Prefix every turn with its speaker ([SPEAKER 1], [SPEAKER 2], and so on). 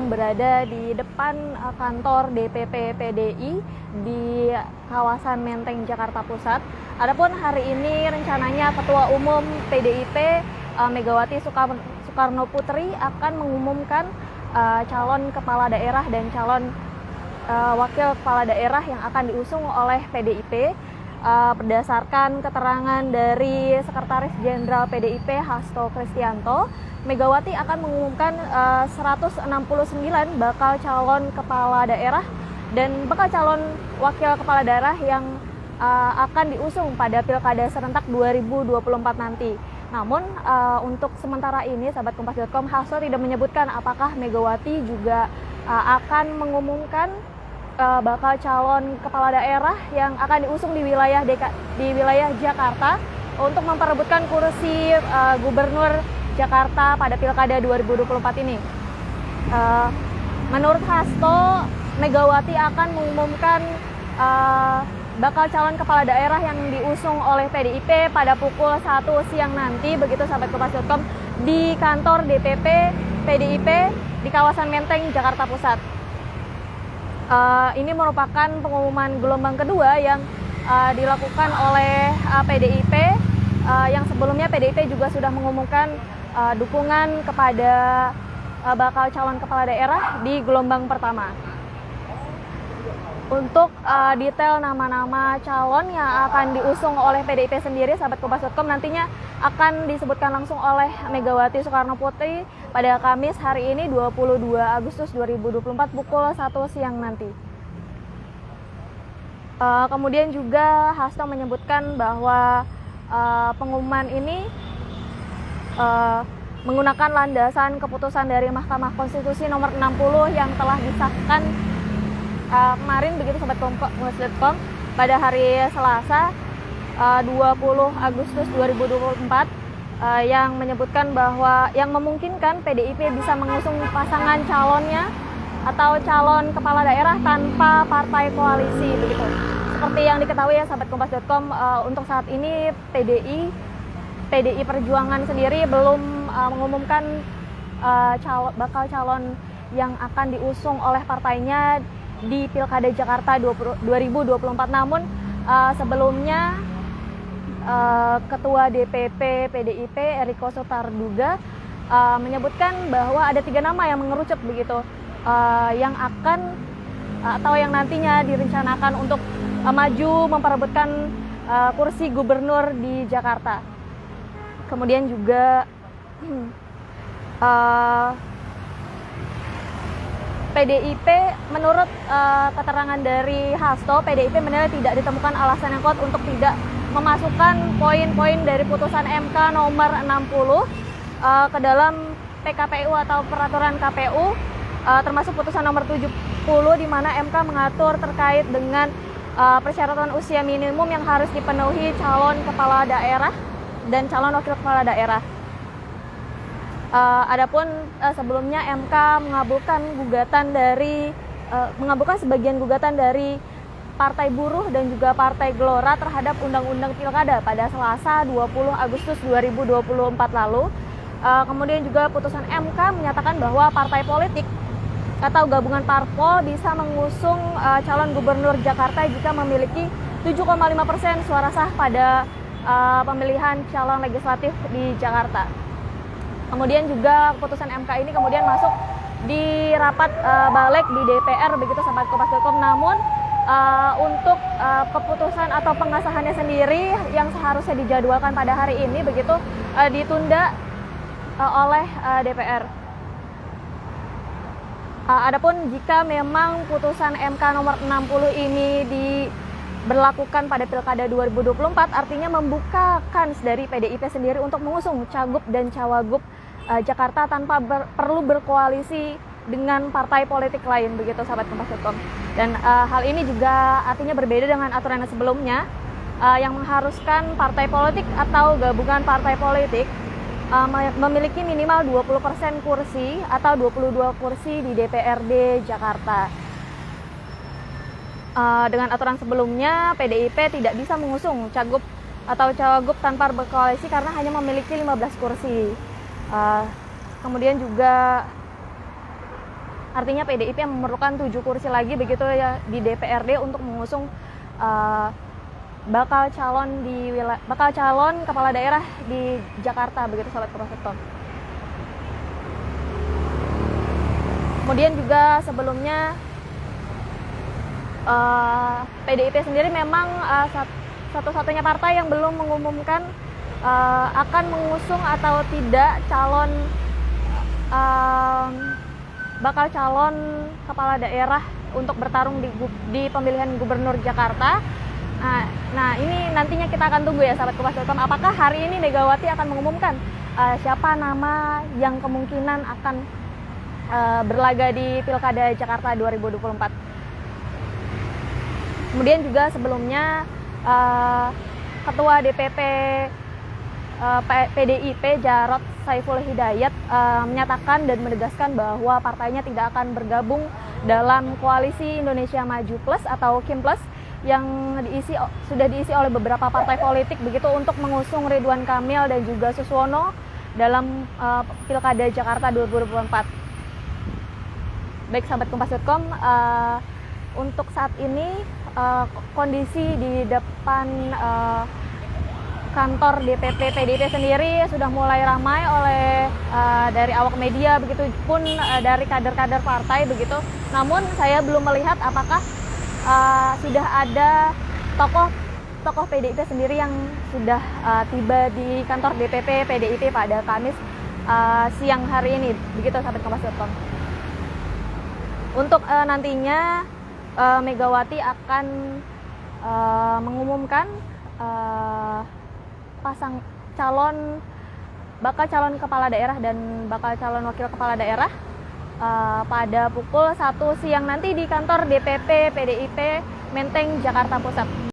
[SPEAKER 1] yang berada di depan kantor DPP PDI di kawasan Menteng, Jakarta Pusat. Adapun hari ini rencananya Ketua Umum PDIP Megawati Soekarno Putri akan mengumumkan calon kepala daerah dan calon wakil kepala daerah yang akan diusung oleh PDIP. Berdasarkan keterangan dari Sekretaris Jenderal PDIP Hasto Kristianto, Megawati akan mengumumkan 169 bakal calon kepala daerah dan bakal calon wakil kepala daerah yang akan diusung pada Pilkada serentak 2024 nanti. Namun untuk sementara ini, sahabat Kompas.com, Hasto tidak menyebutkan apakah Megawati juga akan mengumumkan bakal calon kepala daerah yang akan diusung di wilayah Jakarta untuk memperebutkan kursi gubernur Jakarta pada Pilkada 2024 ini. Menurut Hasto, Megawati akan mengumumkan bakal calon kepala daerah yang diusung oleh PDIP pada pukul 1 siang nanti, begitu sahabat Kompas.com, di kantor DPP PDIP di kawasan Menteng, Jakarta Pusat. Ini merupakan pengumuman gelombang kedua yang dilakukan oleh PDIP. Yang sebelumnya PDIP juga sudah mengumumkan dukungan kepada bakal calon kepala daerah di gelombang pertama. Untuk detail nama-nama calon yang akan diusung oleh PDIP sendiri, sahabat Kompas.com, nantinya akan disebutkan langsung oleh Megawati Soekarno Putri pada Kamis hari ini 22 Agustus 2024 pukul 1 siang nanti. Kemudian juga Hasto menyebutkan bahwa pengumuman ini menggunakan landasan keputusan dari Mahkamah Konstitusi nomor 60 yang telah disahkan kemarin, begitu sahabat Kompas.com, pada hari Selasa 20 Agustus 2024 yang menyebutkan bahwa yang memungkinkan PDIP bisa mengusung pasangan calonnya atau calon kepala daerah tanpa partai koalisi, begitu. Seperti yang diketahui ya sahabat Kompas.com, untuk saat ini PDI Perjuangan sendiri belum mengumumkan bakal calon yang akan diusung oleh partainya di Pilkada Jakarta 2024. Namun sebelumnya Ketua DPP PDIP Eriko Sotarduga menyebutkan bahwa ada 3 nama yang mengerucut, begitu, yang akan atau yang nantinya direncanakan untuk maju memperebutkan kursi gubernur di Jakarta. Kemudian juga PDIP, menurut keterangan dari Hasto, PDIP menilai tidak ditemukan alasan yang kuat untuk tidak memasukkan poin-poin dari putusan MK nomor 60 ke dalam PKPU atau peraturan KPU, termasuk putusan nomor 70 di mana MK mengatur terkait dengan persyaratan usia minimum yang harus dipenuhi calon kepala daerah dan calon wakil kepala daerah. Adapun sebelumnya MK mengabulkan sebagian gugatan dari Partai Buruh dan juga Partai Gelora terhadap Undang-Undang Pilkada pada Selasa 20 Agustus 2024 lalu. Kemudian juga putusan MK menyatakan bahwa partai politik atau gabungan parpol bisa mengusung calon gubernur Jakarta jika memiliki 7,5% suara sah pada pemilihan calon legislatif di Jakarta. Kemudian juga putusan MK ini kemudian masuk di rapat balik di DPR, begitu sahabat Kompas.com. Namun untuk keputusan atau pengesahannya sendiri yang seharusnya dijadwalkan pada hari ini, begitu, ditunda oleh DPR. Adapun jika memang putusan MK nomor 60 ini diberlakukan pada Pilkada 2024, artinya membuka kans dari PDIP sendiri untuk mengusung cagup dan cawagup Jakarta tanpa perlu berkoalisi dengan partai politik lain, begitu sahabat Kompas.com. Dan hal ini juga artinya berbeda dengan aturan sebelumnya yang mengharuskan partai politik atau gabungan partai politik memiliki minimal 20% kursi atau 22 kursi di DPRD Jakarta. Dengan aturan sebelumnya, PDIP tidak bisa mengusung cagup atau cawagup tanpa berkoalisi karena hanya memiliki 15 kursi. Kemudian juga Artinya PDIP memerlukan 7 kursi lagi begitu ya di DPRD untuk mengusung bakal calon kepala daerah di Jakarta begitu Sobat Kompas.com. Kemudian juga sebelumnya PDIP sendiri memang satu-satunya partai yang belum mengumumkan akan mengusung atau tidak bakal calon kepala daerah untuk bertarung di pemilihan gubernur Jakarta. Nah, ini nantinya kita akan tunggu ya sahabat Kompas.com, apakah hari ini Megawati akan mengumumkan siapa nama yang kemungkinan akan berlaga di Pilkada Jakarta 2024. Kemudian juga sebelumnya Ketua DPP PDIP Jarod Saiful Hidayat menyatakan dan menegaskan bahwa partainya tidak akan bergabung dalam koalisi Indonesia Maju Plus atau KIM Plus yang sudah diisi oleh beberapa partai politik begitu untuk mengusung Ridwan Kamil dan juga Suswono dalam Pilkada Jakarta 2024. Baik sahabat Kompas.com, untuk saat ini kondisi di depan kantor DPP PDIP sendiri sudah mulai ramai oleh dari awak media, begitu pun dari kader-kader partai begitu. Namun saya belum melihat apakah sudah ada tokoh PDIP sendiri yang sudah tiba di kantor DPP PDIP pada Kamis siang hari ini, begitu sahabat Kompas.com. Untuk nantinya Megawati akan mengumumkan bakal calon kepala daerah dan bakal calon wakil kepala daerah pada pukul 1 siang nanti di kantor DPP PDIP Menteng Jakarta Pusat.